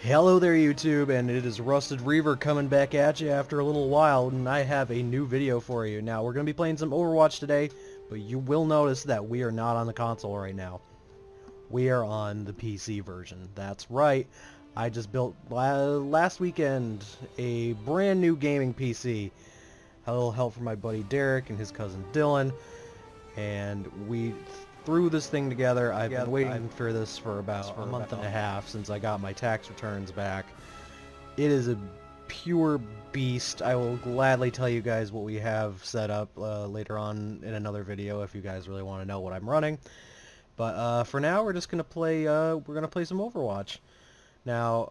Hello there YouTube, and it is Rusted Reaver coming back at you after a little while, and I have a new video for you. Now, we're going to be playing some Overwatch today, but you will notice that we are not on the console right now. We are on the PC version. That's right. I just built last weekend a brand new gaming PC. A little help from my buddy Derek and his cousin Dylan, and we threw this thing together. I've been waiting for this for about a month and a half since I got my tax returns back. It is a pure beast. I will gladly tell you guys what we have set up later on in another video if you guys really want to know what I'm running. But for now, we're just gonna play. We're gonna play some Overwatch. Now,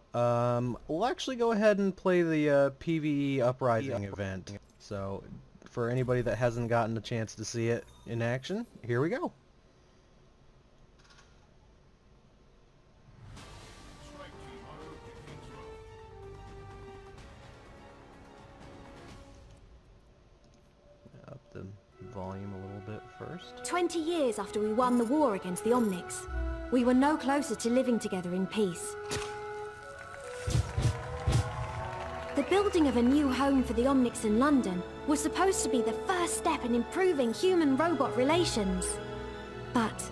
we'll actually go ahead and play the PvE Uprising event. So, for anybody that hasn't gotten a chance to see it in action, here we go. Up the volume a little bit first. 20 years after we won the war against the Omnics, we were no closer to living together in peace. The building of a new home for the Omnics in London was supposed to be the first step in improving human-robot relations. But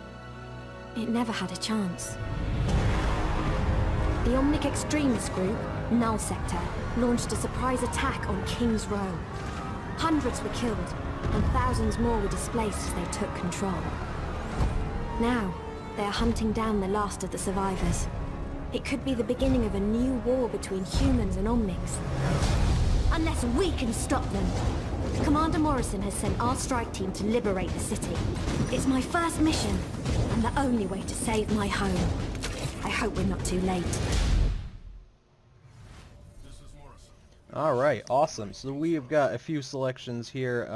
it never had a chance. The Omnic extremist group, Null Sector, launched a surprise attack on King's Row. Hundreds were killed, and thousands more were displaced as they took control. Now, they are hunting down the last of the survivors. It could be the beginning of a new war between humans and Omnics. Unless we can stop them. Commander Morrison has sent our strike team to liberate the city. It's my first mission, and the only way to save my home. I hope we're not too late. Alright, awesome. So we've got a few selections here.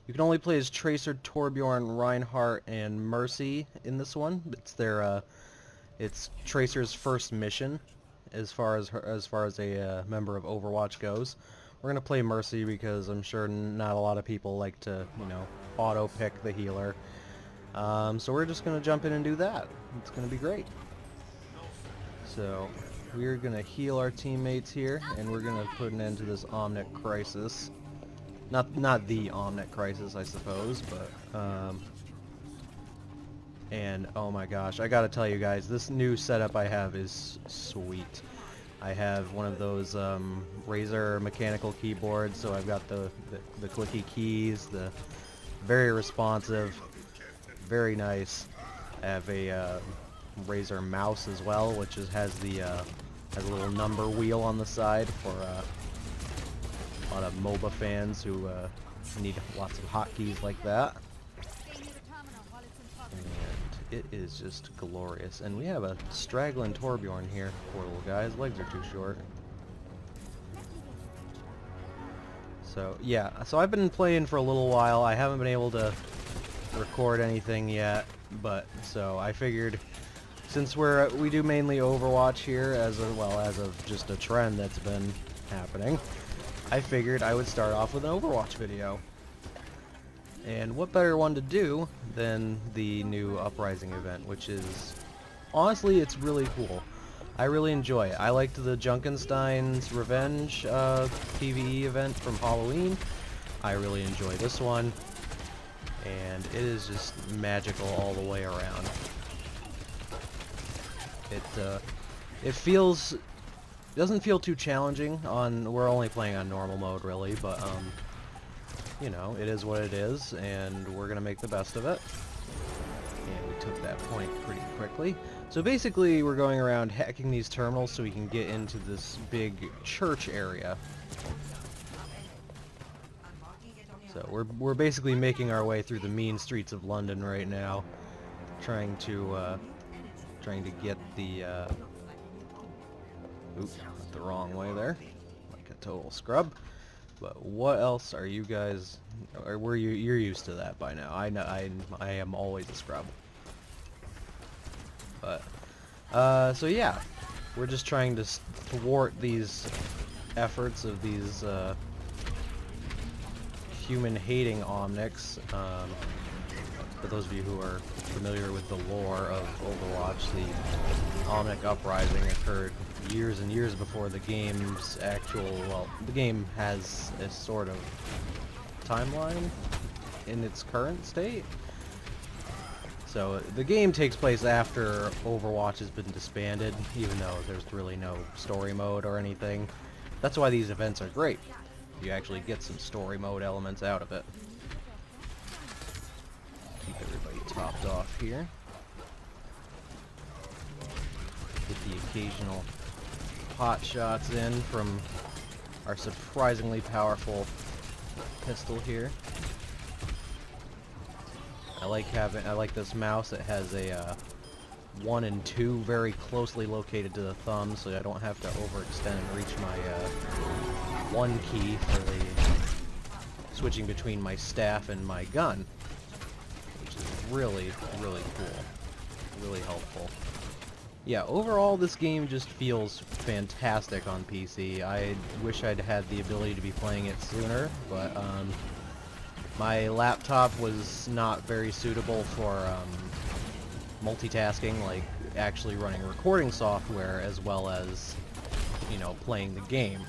You can only play as Tracer, Torbjorn, Reinhardt, and Mercy in this one. It's Tracer's first mission as far as a member of Overwatch goes. We're gonna play Mercy because I'm sure not a lot of people like to, auto pick the healer. So we're just gonna jump in and do that. It's gonna be great. So we're gonna heal our teammates here, and we're gonna put an end to this Omnic crisis. Not the Omnic crisis, I suppose, but and oh my gosh, I gotta tell you guys, this new setup I have is sweet. I have one of those Razer mechanical keyboards, so I've got the clicky keys, the very responsive, very nice. I have a Razer mouse as well, which has a little number wheel on the side for a lot of MOBA fans who need lots of hotkeys like that. And it is just glorious. And we have a straggling Torbjorn here. Poor little guy, his legs are too short. So yeah, so I've been playing for a little while. I haven't been able to record anything yet, but so I figured, since we do mainly Overwatch here as of just a trend that's been happening, I figured I would start off with an Overwatch video. And what better one to do than the new Uprising event, which is, honestly, it's really cool. I really enjoy it. I liked the Junkenstein's Revenge PvE event from Halloween. I really enjoy this one. And it is just magical all the way around. It doesn't feel too challenging we're only playing on normal mode really, but it is what it is, and we're gonna make the best of it. And we took that point pretty quickly. So basically we're going around hacking these terminals so we can get into this big church area. So we're basically making our way through the mean streets of London right now, trying to get the went the wrong way there, like a total scrub. But what else are you guys? You're used to that by now. I know I am always a scrub. But so yeah, we're just trying to thwart these efforts of these human-hating Omnics. For those of you who are familiar with the lore of Overwatch, the Omnic Uprising occurred years and years before the game's well, the game has a sort of timeline in its current state. So the game takes place after Overwatch has been disbanded, even though there's really no story mode or anything. That's why these events are great. You actually get some story mode elements out of it. Keep everybody topped off here. Get the occasional pot shots in from our surprisingly powerful pistol here. I like this mouse. It has a 1 and 2 very closely located to the thumb, so I don't have to overextend and reach my 1 key for the switching between my staff and my gun, which is really, really cool. Really helpful. Yeah, overall this game just feels fantastic on PC. I wish I'd had the ability to be playing it sooner, but my laptop was not very suitable for multitasking, like actually running recording software as well as, you know, playing the game.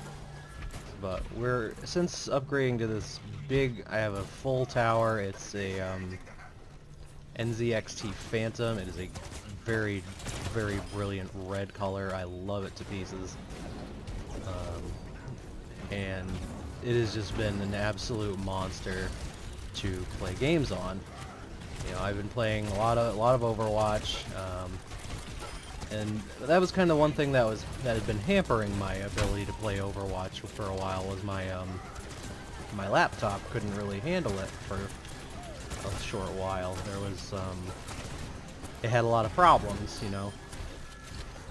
But since upgrading to this I have a full tower. It's a NZXT Phantom. It is a very, very brilliant red color. I love it to pieces. And it has just been an absolute monster to play games on. You know, I've been playing a lot of Overwatch, and that was kind of one thing that had been hampering my ability to play Overwatch for a while. Was my laptop couldn't really handle it for a short while. There was it had a lot of problems, you know.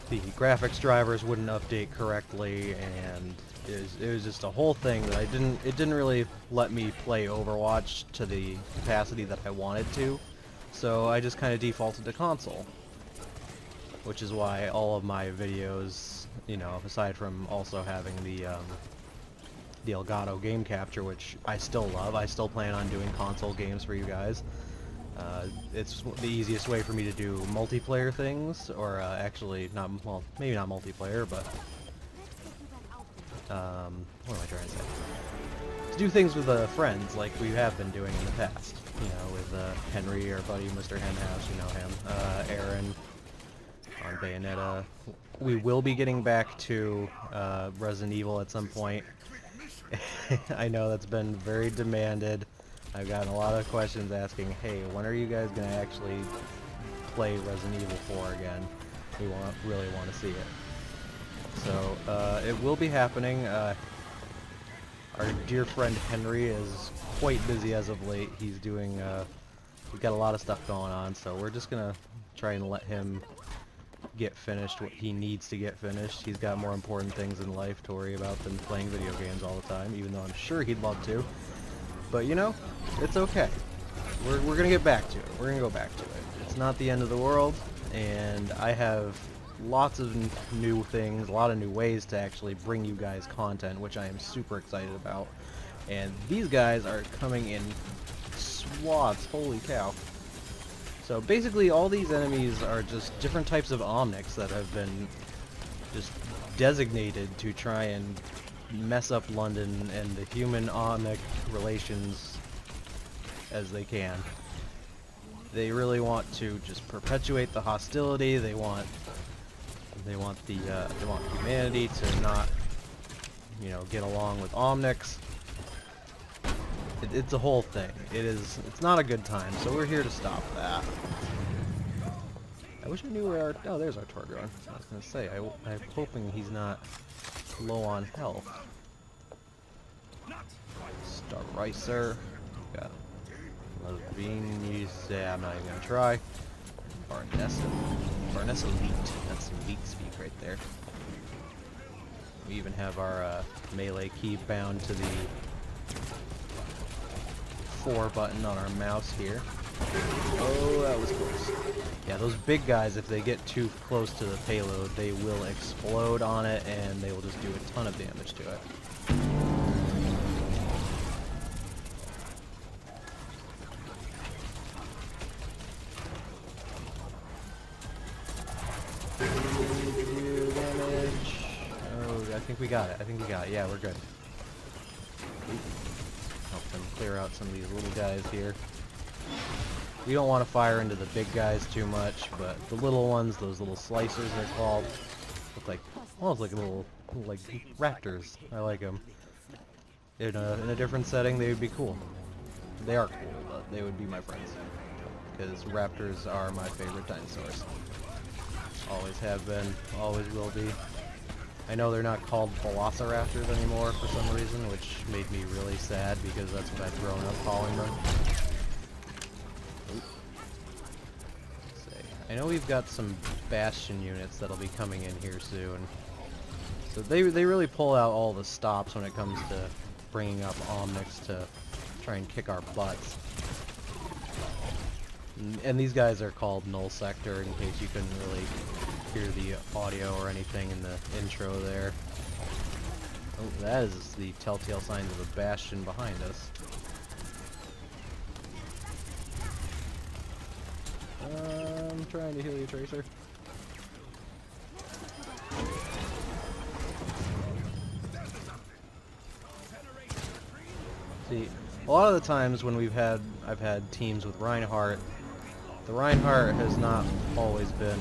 The graphics drivers wouldn't update correctly, and it was just a whole thing that it didn't really let me play Overwatch to the capacity that I wanted to. So I just kind of defaulted to console, which is why all of my videos, you know, aside from also having the Elgato game capture, which I still love. I still plan on doing console games for you guys. It's the easiest way for me to do multiplayer things, or actually not, well, maybe not multiplayer, but what am I trying to say? To do things with friends like we have been doing in the past. You know, with Henry, our buddy, Mr. Henhouse, you know him, Aaron on Bayonetta. We will be getting back to Resident Evil at some point. I know that's been very demanded. I've gotten a lot of questions asking, hey, when are you guys going to actually play Resident Evil 4 again? We really want to see it. So, it will be happening. Our dear friend Henry is quite busy as of late. He's doing, we've got a lot of stuff going on, so we're just going to try and let him get finished what he needs to get finished. He's got more important things in life to worry about than playing video games all the time, even though I'm sure he'd love to. But, you know, it's okay. We're going to get back to it. We're going to go back to it. It's not the end of the world, and I have lots of new things, a lot of new ways to actually bring you guys content, which I am super excited about. And these guys are coming in swaths, holy cow. So basically all these enemies are just different types of Omnics that have been just designated to try and mess up London and the human Omnic relations as they can. They really want to just perpetuate the hostility. They want humanity to not, you know, get along with Omnics. It's a whole thing. It's not a good time, so we're here to stop that. I wish I knew where oh, there's our Torgon. I was gonna say, I'm hoping he's not low on health. Staricer. Got Lavinius. Yeah, I'm not even gonna try. Barnessa Elite. That's some elite speak right there. We even have our melee key bound to the 4 button on our mouse here. Oh, that was close. Yeah, those big guys, if they get too close to the payload, they will explode on it, and they will just do a ton of damage to it. think we got it. I think we got it. Yeah, we're good. Help them clear out some of these little guys here. We don't want to fire into the big guys too much, but the little ones, those little slicers they're called, look like almost like little like raptors. I like them. In a different setting, they would be cool. They are cool, but they would be my friends. Because raptors are my favorite dinosaurs. Always have been, always will be. I know they're not called velociraptors anymore for some reason, which made me really sad because that's what I've grown up calling them. I know we've got some Bastion units that'll be coming in here soon. So they really pull out all the stops when it comes to bringing up Omnics to try and kick our butts. And these guys are called Null Sector, in case you couldn't really hear the audio or anything in the intro there. Oh, that is the telltale signs of a Bastion behind us. I'm trying to heal you, Tracer. See, a lot of the times when I've had teams with Reinhardt, the Reinhardt has not always been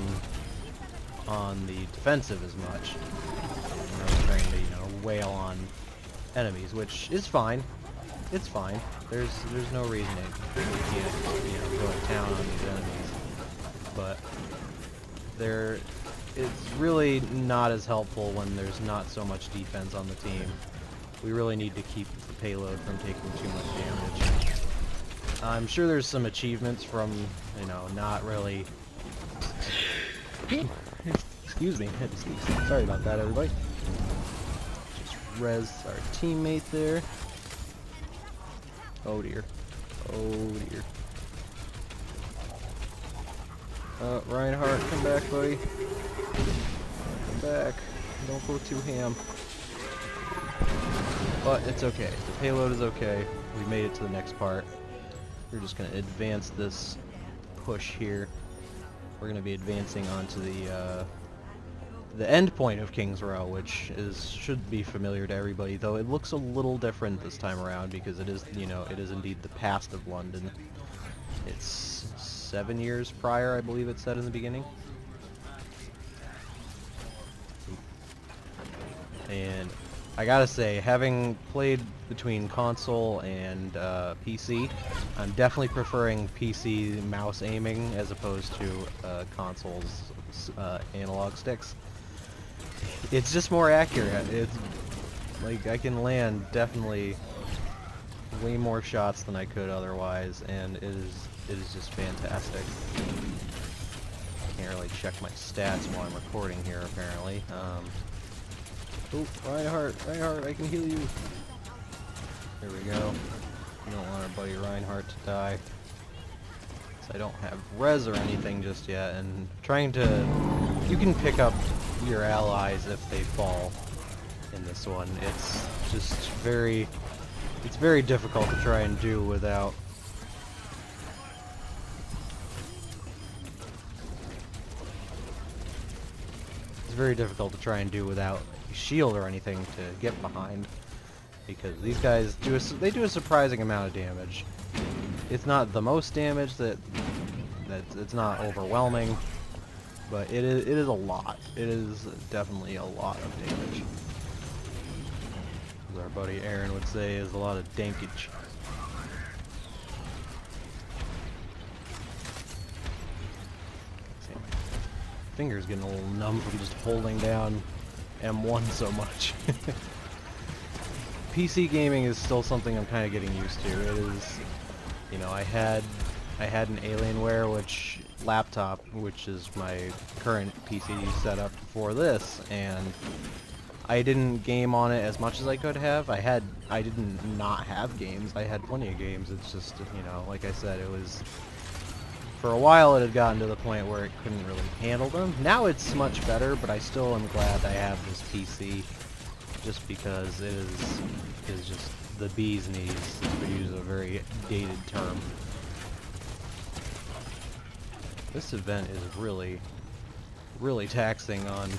on the defensive as much. Trying to, wail on enemies, which is fine. It's fine. There's no reason we can't, go to town on these enemies. But it's really not as helpful when there's not so much defense on the team. We really need to keep the payload from taking too much damage. I'm sure there's some achievements from, not really... Excuse me, I had to sneeze. Sorry about that, everybody. Just res our teammate there. Oh dear. Oh dear. Reinhardt, come back, buddy. Come back. Don't go too ham. But it's okay. The payload is okay. We made it to the next part. We're just going to advance this push here. We're going to be advancing onto the end point of King's Row, which should be familiar to everybody, though it looks a little different this time around because it is, it is indeed the past of London. It's 7 years prior, I believe it said in the beginning. And I gotta say, having played between console and PC, I'm definitely preferring PC mouse aiming as opposed to console's analog sticks. It's just more accurate. It's like I can land definitely way more shots than I could otherwise, and it is just fantastic. Can't really check my stats while I'm recording here, apparently. Oh, Reinhardt, I can heal you. There we go. We don't want our buddy Reinhardt to die. So I don't have res or anything just yet, and you can pick up your allies if they fall in this one. It's just it's very difficult to try and do without shield or anything to get behind, because these guys do a surprising amount of damage. It's not the most damage, it's not overwhelming, but it is a lot. It is definitely a lot of damage. As our buddy Aaron would say, is a lot of dankage. Fingers getting a little numb from just holding down M1 so much. PC gaming is still something I'm kind of getting used to. It is, I had an Alienware laptop, which is my current PC setup for this, and I didn't game on it as much as I could have. I didn't not have games. I had plenty of games. It's just, like I said, it was... For a while it had gotten to the point where it couldn't really handle them. Now it's much better, but I still am glad I have this PC, just because it is just the bee's knees, to use a very dated term. This event is really, really taxing on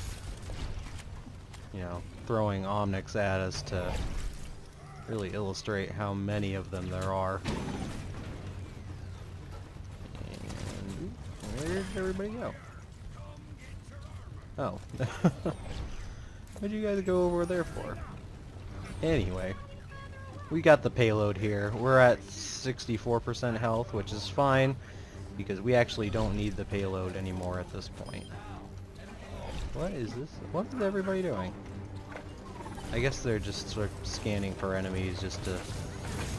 you know, throwing Omnics at us to really illustrate how many of them there are. And where did everybody go? Oh. What'd you guys go over there for? Anyway, we got the payload here. We're at 64% health, which is fine, because we actually don't need the payload anymore at this point. What is this? What is everybody doing? I guess they're just sort of scanning for enemies just to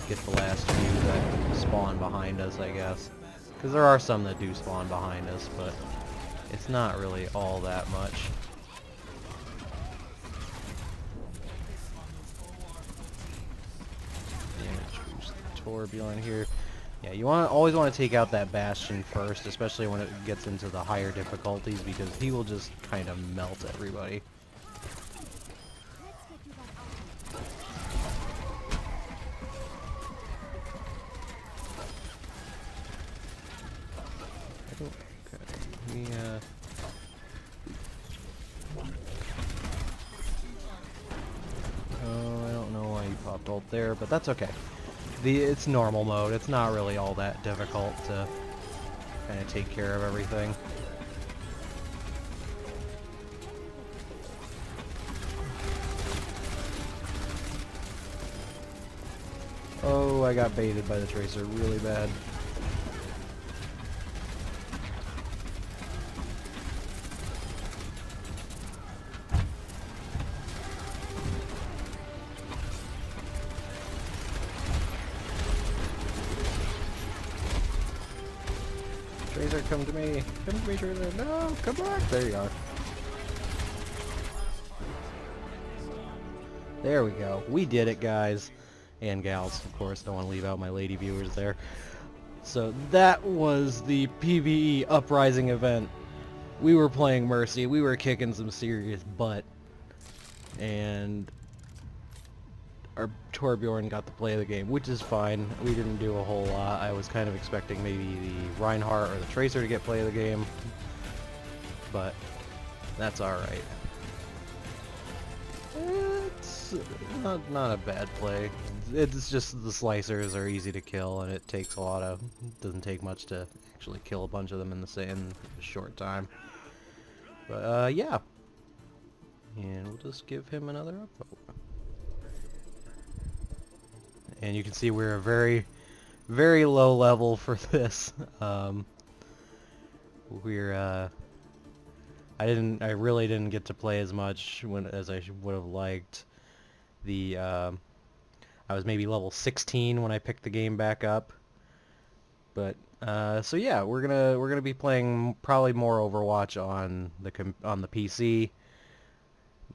get the last few that spawn behind us, I guess. Because there are some that do spawn behind us, but it's not really all that much. Damage boost Torbjorn here. Yeah, you always want to take out that Bastion first, especially when it gets into the higher difficulties, because he will just kind of melt everybody. Okay, oh, I don't know why you popped ult there, but that's okay. It's normal mode. It's not really all that difficult to kind of take care of everything. Oh, I got baited by the Tracer really bad. Tracer, come to me! Come to me, Tracer! No! Come back! There you are. There we go. We did it, guys. And gals, of course. Don't want to leave out my lady viewers there. So that was the PvE Uprising event. We were playing Mercy. We were kicking some serious butt. And our Torbjorn got to play the game, which is fine. We didn't do a whole lot. I was kind of expecting maybe the Reinhardt or the Tracer to get play of the game, but that's alright. It's not a bad play. It's just the slicers are easy to kill, and it takes a lot of... doesn't take much to actually kill a bunch of them in a short time. But yeah. And we'll just give him another upvote. And you can see we're a very, very low level for this. I really didn't get to play as much as I would have liked. I was maybe level 16 when I picked the game back up. But so yeah, we're gonna be playing probably more Overwatch on the PC.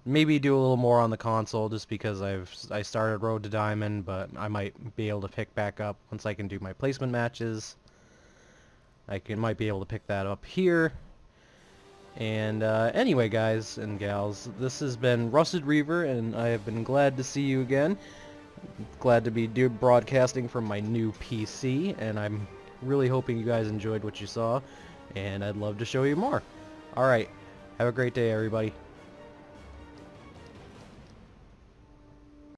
Maybe do a little more on the console, just because I started Road to Diamond, but I might be able to pick back up once I can do my placement matches. Might be able to pick that up here. And anyway, guys and gals, this has been Rusted Reaver, and I have been glad to see you again. Glad to be broadcasting from my new PC, and I'm really hoping you guys enjoyed what you saw, and I'd love to show you more. Alright, have a great day, everybody.